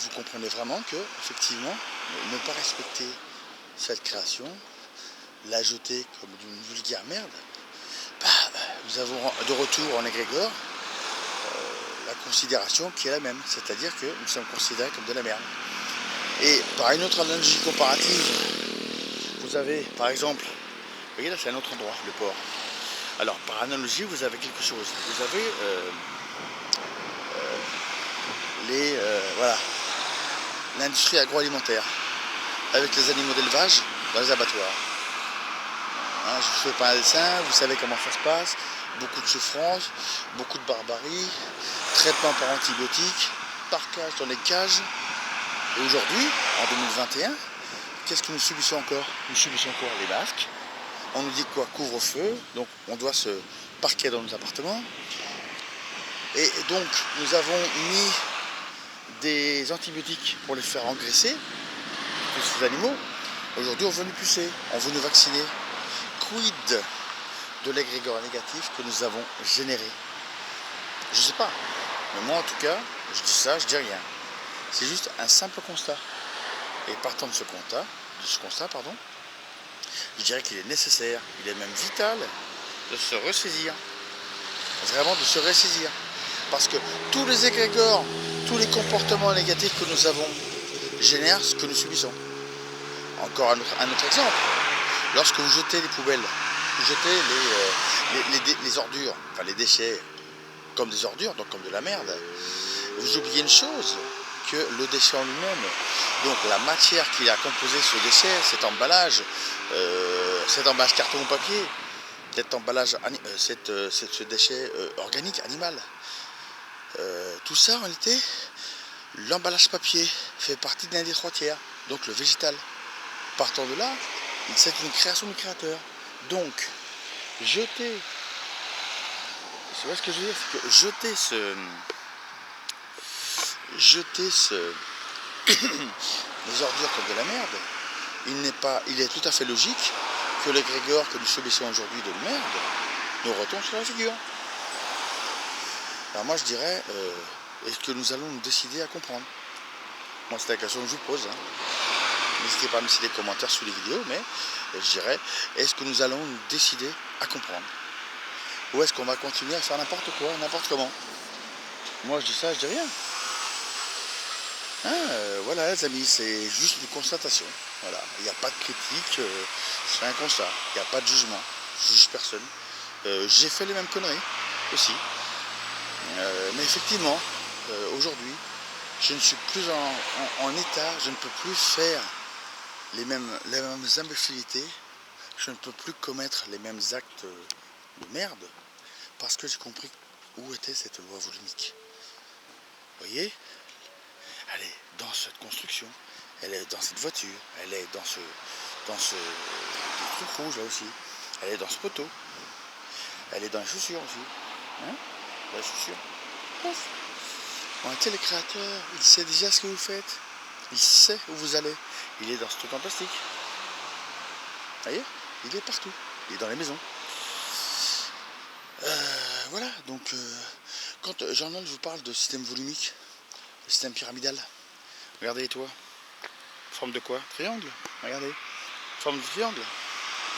vous comprenez vraiment que, effectivement, ne pas respecter cette création, la jeter comme d'une vulgaire merde, nous avons de retour en égrégore la considération qui est la même, c'est-à-dire que nous sommes considérés comme de la merde. Et par une autre analogie comparative, vous avez par exemple, vous voyez là c'est un autre endroit, le port. Alors par analogie vous avez quelque chose, vous avez voilà, l'industrie agroalimentaire avec les animaux d'élevage dans les abattoirs. Hein, je ne fais pas un dessin, vous savez comment ça se passe, beaucoup de souffrance, beaucoup de barbarie, traitement par antibiotiques, parquage dans les cages. Et aujourd'hui, en 2021, qu'est-ce que nous subissons encore? Nous subissons encore les masques. On nous dit quoi? Couvre-feu, donc on doit se parquer dans nos appartements. Et donc nous avons mis des antibiotiques pour les faire engraisser, tous ces animaux. Aujourd'hui on veut nous pucer, on veut nous vacciner. Quid de l'égrégore négatif que nous avons généré? Je sais pas, mais moi en tout cas, je dis ça, je dis rien. C'est juste un simple constat. Et partant de ce constat, je dirais qu'il est nécessaire, il est même vital de se ressaisir. Vraiment de se ressaisir. Parce que tous les égrégores, tous les comportements négatifs que nous avons génèrent ce que nous subissons. Encore un autre exemple. Lorsque vous jetez les poubelles, vous jetez les ordures, enfin les déchets, comme des ordures, donc comme de la merde, vous oubliez une chose, que le déchet en lui-même, donc la matière qui a composé ce déchet, cet emballage carton ou papier, cet emballage, ce déchet organique, animal, tout ça en réalité, l'emballage papier fait partie d'un des 3/3, donc le végétal. Partant de là, c'est une création du créateur. Donc, jeter, c'est vrai ce que je veux dire, c'est que jeter les ordures comme de la merde, il est tout à fait logique que l'égrégore que nous subissons aujourd'hui de merde nous retombe sur la figure. Alors moi je dirais, est-ce que nous allons nous décider à comprendre? Moi c'est la question que je vous pose. Hein. N'hésitez pas à me laisser des commentaires sous les vidéos, mais je dirais, est-ce que nous allons nous décider à comprendre? Ou est-ce qu'on va continuer à faire n'importe quoi, n'importe comment? Moi je dis ça, je dis rien. Voilà les amis, c'est juste une constatation. Voilà, il n'y a pas de critique, c'est un constat, il n'y a pas de jugement, je juge personne. J'ai fait les mêmes conneries aussi. Mais effectivement, aujourd'hui, je ne suis plus en état, je ne peux plus faire les mêmes imbécilités, je ne peux plus commettre les mêmes actes de merde, parce que j'ai compris où était cette loi volumique. Vous voyez? Elle est dans cette construction, elle est dans cette voiture, elle est dans ce truc rouge là aussi, elle est dans ce poteau, elle est dans les chaussures aussi. Hein? Dans les chaussures. En réalité, le créateur, il sait déjà ce que vous faites, il sait où vous allez, il est dans ce truc en plastique. Vous voyez? Il est partout, il est dans les maisons. Voilà, donc quand Jean-Noël vous parle de système volumique, le système pyramidal, regardez les toits. Forme de quoi? Triangle. Regardez. Forme de triangle.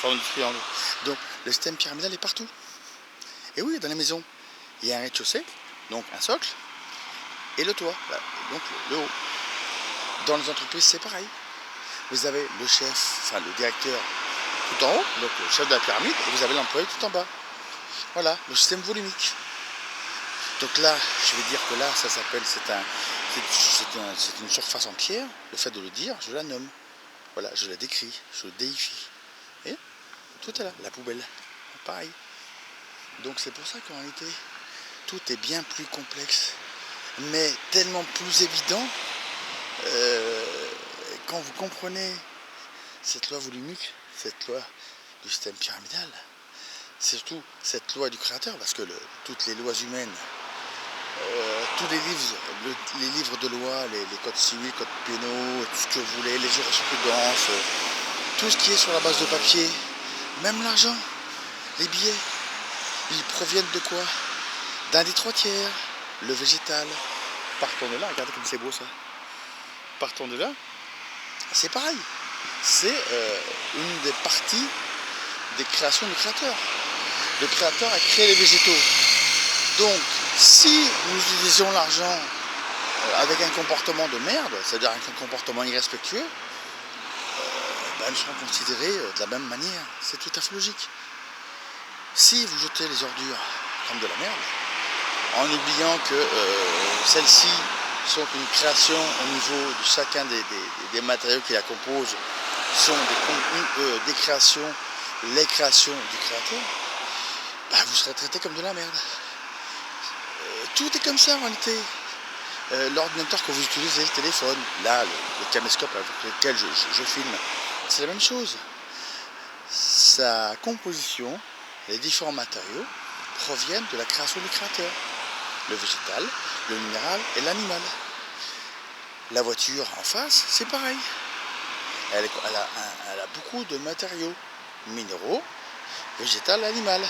Forme de triangle. Donc le système pyramidal est partout. Et oui, dans les maisons, il y a un rez-de-chaussée, donc un socle, et le toit, donc le haut. Dans les entreprises, c'est pareil. Vous avez le chef, enfin le directeur tout en haut, donc le chef de la pyramide, et vous avez l'employé tout en bas. Voilà, le système volumique. Donc là, je vais dire que là, ça s'appelle, c'est une surface en pierre. Le fait de le dire, je la nomme. Voilà, je la décris, je le déifie. Et tout est là, la poubelle, pareil. Donc c'est pour ça qu'en réalité, tout est bien plus complexe, mais tellement plus évident quand vous comprenez cette loi volumique, cette loi du système pyramidal, surtout cette loi du créateur, parce que toutes les lois humaines, tous les livres de loi, les codes civils, codes pénaux, tout ce que vous voulez, les jurisprudences, tout ce qui est sur la base de papier, même l'argent, les billets, ils proviennent de quoi? D'un des 3/3, le végétal. Partons de là, regardez comme c'est beau ça. partons de là, c'est pareil. C'est une des parties des créations du créateur. Le créateur a créé les végétaux. Donc, si nous utilisions l'argent avec un comportement de merde, c'est-à-dire avec un comportement irrespectueux, nous serons considérés de la même manière. C'est tout à fait logique. Si vous jetez les ordures comme de la merde, en oubliant que celles-ci sont une création au niveau de chacun des matériaux qui la composent, sont des créations, les créations du créateur, vous serez traité comme de la merde. Tout est comme ça en réalité. L'ordinateur que vous utilisez, le téléphone, là, le caméscope avec lequel je filme, c'est la même chose. Sa composition, les différents matériaux proviennent de la création du créateur. Le végétal, le minéral et l'animal. La voiture en face, c'est pareil. Elle a beaucoup de matériaux minéraux, végétal, animal.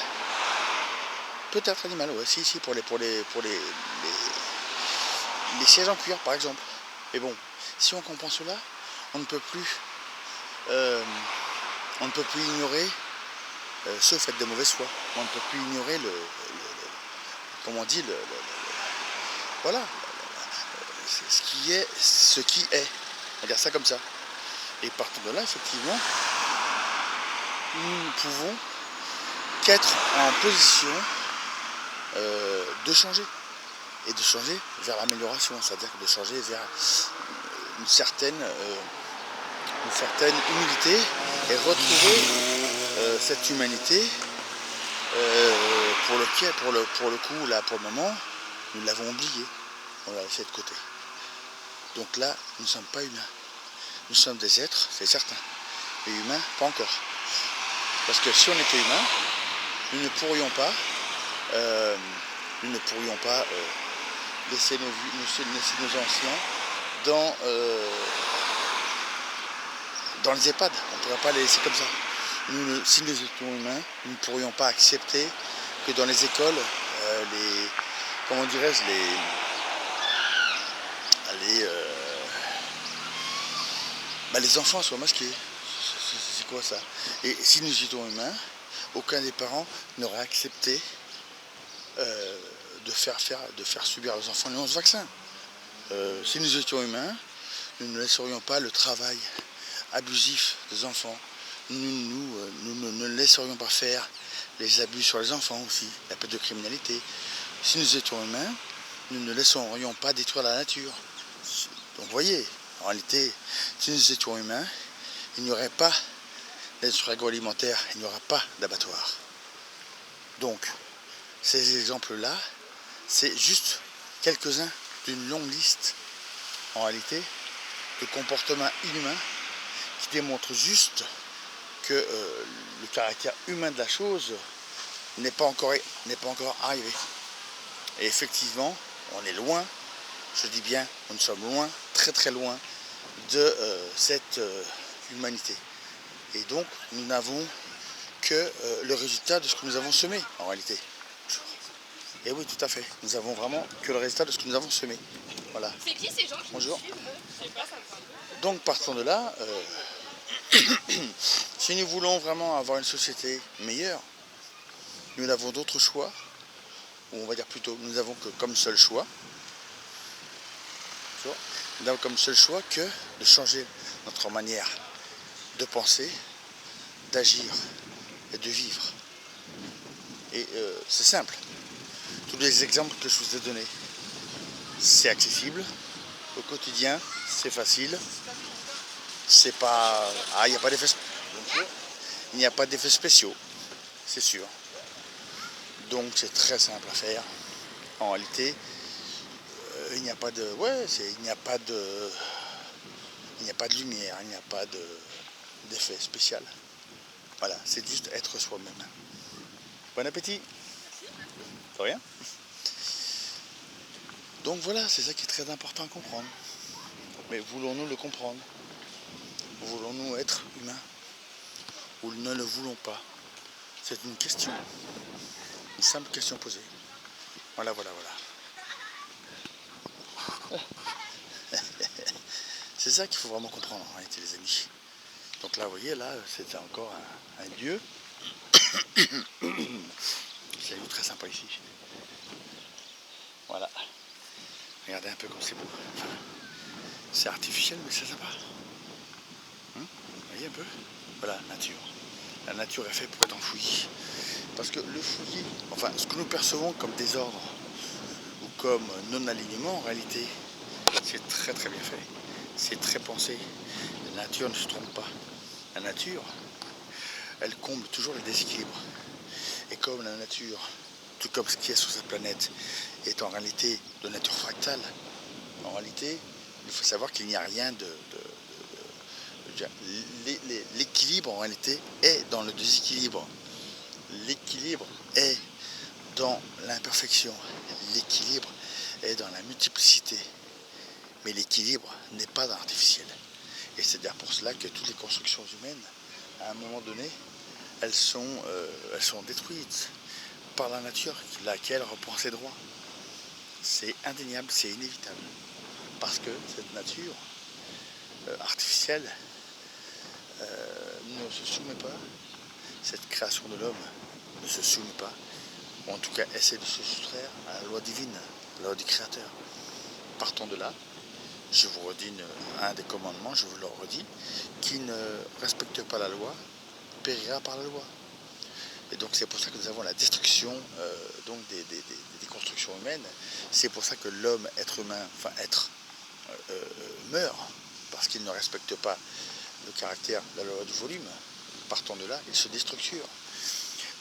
Peut-être animal, ouais, si, pour les sièges en cuir, par exemple. Mais bon, si on comprend cela, on ne peut plus ignorer ce fait de mauvaise foi. On ne peut plus ignorer voilà, ce qui est. On va dire ça comme ça. Et partant de là, effectivement, nous ne pouvons qu'être en position de changer. Et de changer vers l'amélioration, c'est-à-dire de changer vers une certaine humilité et retrouver cette humanité pour le coup, là, pour le moment, nous l'avons oublié. On l'a laissé de côté. Donc là, nous ne sommes pas humains. Nous sommes des êtres, c'est certain. Mais humains, pas encore. Parce que si on était humain, nous ne pourrions pas laisser nos anciens dans les EHPAD. On ne pourrait pas les laisser comme ça. Si nous étions humains, nous ne pourrions pas accepter que dans les écoles, les enfants soient masqués. C'est quoi ça? Et si nous étions humains, aucun des parents n'aurait accepté de faire subir aux enfants les 11 vaccins. Si nous étions humains, nous ne laisserions pas le travail abusif des enfants. Nous ne laisserions pas faire les abus sur les enfants aussi, la perte de criminalité. Si nous étions humains, nous ne laisserions pas détruire la nature. Donc vous voyez, en réalité, si nous étions humains, il n'y aurait pas d'industrie agroalimentaire, il n'y aura pas d'abattoir. Donc, ces exemples-là, c'est juste quelques-uns d'une longue liste, en réalité, de comportements inhumains qui démontrent juste que le caractère humain de la chose n'est pas encore arrivé. Et effectivement, on est loin, je dis bien, nous sommes loin, très très loin de cette humanité. Et donc, nous n'avons que le résultat de ce que nous avons semé, en réalité. Et oui, tout à fait. Nous avons vraiment que le résultat de ce que nous avons semé. Voilà. C'est qui ces gens qui Bonjour. suivent, je sais pas, ça me parle. Donc, partant de là, si nous voulons vraiment avoir une société meilleure, nous n'avons d'autre choix, ou on va dire plutôt, nous n'avons que comme seul choix, que de changer notre manière de penser, d'agir et de vivre. Et c'est simple. Tous les exemples que je vous ai donnés, c'est accessible. Au quotidien, c'est facile. C'est pas. Il n'y a pas d'effets spéciaux. Il n'y a pas d'effets spéciaux, c'est sûr. Donc c'est très simple à faire. En réalité, il n'y a pas de. Il n'y a pas de lumière, il n'y a pas d'effet spécial. Voilà, c'est juste être soi-même. Bon appétit. De rien. Donc voilà, c'est ça qui est très important à comprendre. Mais voulons-nous le comprendre? Voulons-nous être humains? Ou ne le voulons pas? C'est une question. Une simple question posée. Voilà. C'est ça qu'il faut vraiment comprendre en réalité, les amis. Donc là, vous voyez, là, c'était encore un lieu. C'est un lieu très sympa ici. Voilà. Regardez un peu comme c'est beau. Enfin, c'est artificiel, mais c'est sympa. Vous voyez un peu? Voilà, nature. La nature est faite pour être enfouie. Parce que le fouillis, enfin, ce que nous percevons comme désordre ou comme non-alignement, en réalité, c'est très très bien fait. C'est très pensé. La nature ne se trompe pas. La nature, elle comble toujours les déséquilibres. Et comme la nature, tout comme ce qui est sur cette planète, est en réalité de nature fractale, en réalité, il faut savoir qu'il n'y a rien l'équilibre en réalité est dans le déséquilibre. L'équilibre est dans l'imperfection. L'équilibre est dans la multiplicité. Mais l'équilibre n'est pas dans l'artificiel. Et c'est d'ailleurs pour cela que toutes les constructions humaines, à un moment donné, elles sont détruites par la nature, laquelle reprend ses droits. C'est indéniable, c'est inévitable. Parce que cette nature artificielle ne se soumet pas, cette création de l'homme ne se soumet pas, ou en tout cas essaie de se soustraire à la loi divine, à la loi du Créateur. Partant de là, je vous redis un des commandements, je vous le redis, qui ne respecte pas la loi, périra par la loi. Et donc c'est pour ça que nous avons la destruction donc des constructions humaines. C'est pour ça que l'homme, être humain, enfin meurt, parce qu'il ne respecte pas le caractère de la loi du volume. Partant de là, il se déstructure.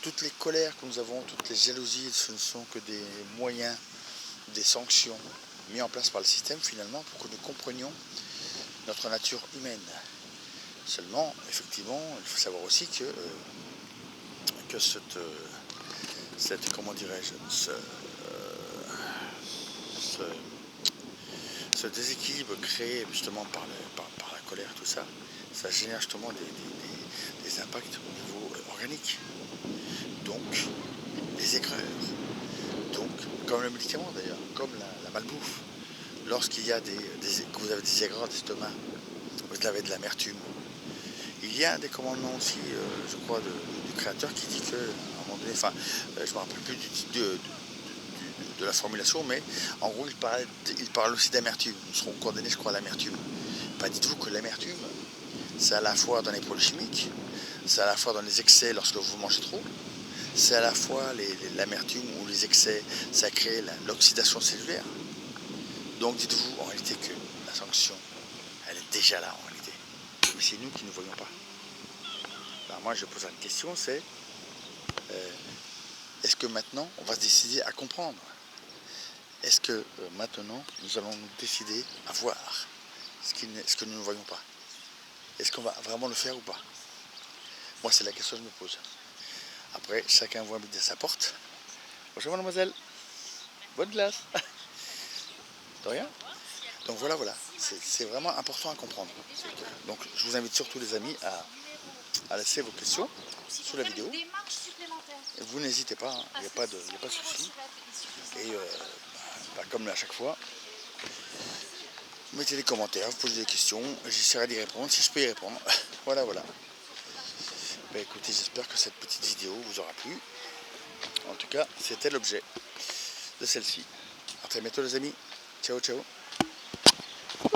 Toutes les colères que nous avons, toutes les jalousies, ce ne sont que des moyens, des sanctions mis en place par le système finalement pour que nous comprenions notre nature humaine. Seulement, effectivement, il faut savoir aussi que cette comment dirais-je, ce déséquilibre créé justement par la colère, tout ça, ça génère justement des impacts au niveau organique. Donc, les aigreurs. Donc, comme le médicament d'ailleurs, comme la malbouffe. Lorsqu'il y a que vous avez des aigreurs d'estomac, vous avez de l'amertume. Il y a des commandements aussi, je crois, du Créateur qui dit que, à un moment donné, enfin, je ne me rappelle plus de la formulation, mais en gros, il parle aussi d'amertume. Nous serons condamnés, je crois, à l'amertume. Ben, dites-vous que l'amertume, c'est à la fois dans les produits chimiques, c'est à la fois dans les excès lorsque vous mangez trop, c'est à la fois l'amertume ou les excès, ça crée l'oxydation cellulaire. Donc dites-vous en réalité que la sanction, elle est déjà là en réalité. Mais c'est nous qui ne voyons pas. Alors moi je pose une question, c'est est-ce que maintenant on va se décider à comprendre? Est-ce que maintenant nous allons nous décider à voir ce que nous ne voyons pas? Est-ce qu'on va vraiment le faire ou pas? Moi c'est la question que je me pose. Après chacun voit midi à sa porte. Bonjour mademoiselle. Bonne glace. De rien. Donc voilà, c'est vraiment important à comprendre. Donc je vous invite surtout les amis à laisser vos questions sous la vidéo. Et vous n'hésitez pas, il n'y a pas de souci. Et comme à chaque fois, mettez des commentaires, vous posez des questions, j'essaierai d'y répondre si je peux y répondre. Voilà. Écoutez, j'espère que cette petite vidéo vous aura plu. En tout cas, c'était l'objet de celle-ci. À très bientôt les amis. Ciao.